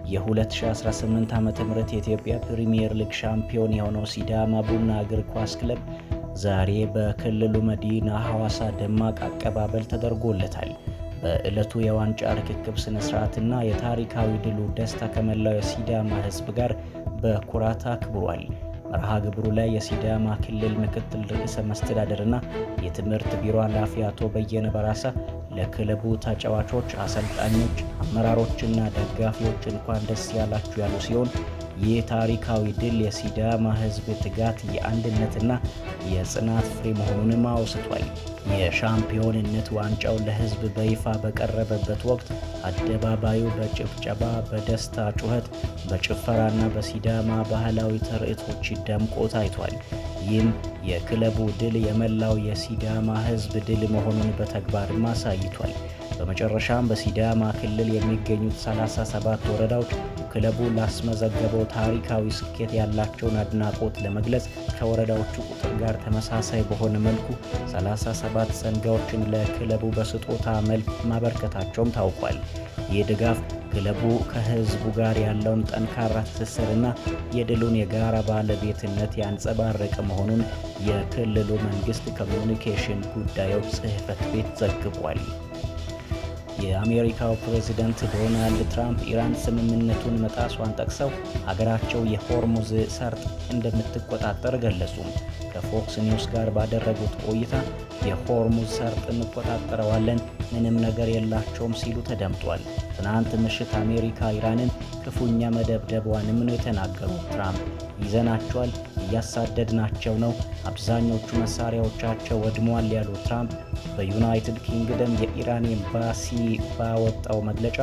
የ2018 ዓ.ም የኢትዮጵያ ፕሪሚየር ሊግ ሻምፒዮን የሆነው ሲዳማ ቡና እግር ኳስ ክለብ ዛሬ በክልሉ መዲና ሐዋሳ ደማቅ አቀባበል ተደርጎለታል። በዕለቱ የዋንጫ ርክክብ ስነ ስርዓትና የታሪካዊ ድሉ ደስታ ከመላው የሲዳማ ሕዝብ ጋር በኩራት አክብሯል። መርሃ ግብሩ ላይ የሲዳማ ክልል ምክትል ርዕሰ መስተዳድርና የትምህርት ቢሮ ኃላፊ አቶ በየነ በራሳ ለክለቡ ተጫዋቾች፣ አሰልጣኞች፣ አመራሮችና ደጋፊዎች እንኳን ደስ ያላችሁ ያሉ ሲሆን ይህ ታሪካዊ ድል የሲዳማ ሕዝብ ትጋት፣ የአንድነትና የጽናት ፍሬ መሆኑንም አውስቷል። የሻምፒዮንነት ዋንጫው ለሕዝብ በይፋ በቀረበበት ወቅት አደባባዩ በጭብጨባ፣ በደስታ ጩኸት፣ በጭፈራና በሲዳማ ባህላዊ ትርኢቶች ደምቆ ታይቷል። ይህም የክለቡ ድል የመላው የሲዳማ ሕዝብ ድል መሆኑን በተግባርም አሳይቷል። በመጨረሻም በሲዳማ ክልል የሚገኙት 37 ወረዳዎች ክለቡ ላስመዘገበው ታሪካዊ ስኬት ያላቸውን አድናቆት ለመግለጽ ከወረዳዎቹ ቁጥር ጋር ተመሳሳይ በሆነ መልኩ 37 ሰንጋዎችን ለክለቡ በስጦታ መልክ ማበርከታቸውም ታውቋል። ይህ ድጋፍ ክለቡ ከህዝቡ ጋር ያለውን ጠንካራ ትስስርና የድሉን የጋራ ባለቤትነት ያንጸባረቀ መሆኑን የክልሉ መንግስት ኮሚዩኒኬሽን ጉዳዮች ጽሕፈት ቤት ዘግቧል። የአሜሪካው ፕሬዝዳንት ዶናልድ ትራምፕ ኢራን ስምምነቱን መጣሷን ጠቅሰው ሀገራቸው የሆርሙዝ ሰርጥ እንደምትቆጣጠር ገለጹ። ከፎክስ ኒውስ ጋር ባደረጉት ቆይታ የሆርሙዝ ሰርጥ እንቆጣጠረዋለን፣ ምንም ነገር የላቸውም ሲሉ ተደምጧል። ትናንት ምሽት አሜሪካ ኢራንን ክፉኛ መደብደቧንም ነው የተናገሩት። ትራምፕ ይዘናቸዋል፣ እያሳደድናቸው ነው፣ አብዛኞቹ መሳሪያዎቻቸው ወድመዋል ያሉት ትራምፕ በዩናይትድ ኪንግደም የኢራን ኤምባሲ ባወጣው መግለጫ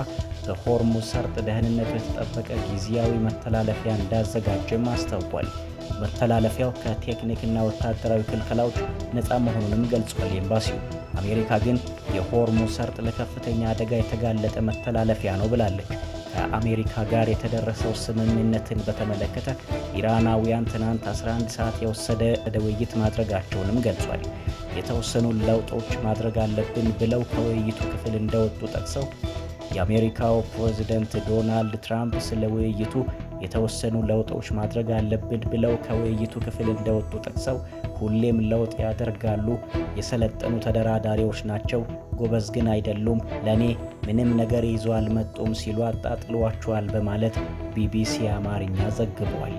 በሆርሙዝ ሰርጥ ደህንነቱ የተጠበቀ ጊዜያዊ መተላለፊያ እንዳዘጋጀም አስታውቋል። መተላለፊያው ከቴክኒክና ወታደራዊ ክልከላዎች ነፃ መሆኑንም ገልጿል። ኤምባሲው አሜሪካ ግን የሆርሙዝ ሰርጥ ለከፍተኛ አደጋ የተጋለጠ መተላለፊያ ነው ብላለች። ከአሜሪካ ጋር የተደረሰው ስምምነትን በተመለከተ ኢራናውያን ትናንት 11 ሰዓት የወሰደ ውይይት ማድረጋቸውንም ገልጿል። የተወሰኑ ለውጦች ማድረግ አለብን ብለው ከውይይቱ ክፍል እንደወጡ ጠቅሰው የአሜሪካው ፕሬዝዳንት ዶናልድ ትራምፕ ስለ ውይይቱ የተወሰኑ ለውጦች ማድረግ አለብን ብለው ከውይይቱ ክፍል እንደወጡ ጠቅሰው ሁሌም ለውጥ ያደርጋሉ፣ የሰለጠኑ ተደራዳሪዎች ናቸው፣ ጎበዝ ግን አይደሉም፣ ለኔ ምንም ነገር ይዞ አልመጡም ሲሉ አጣጥለዋቸዋል በማለት ቢቢሲ አማርኛ ዘግቧል።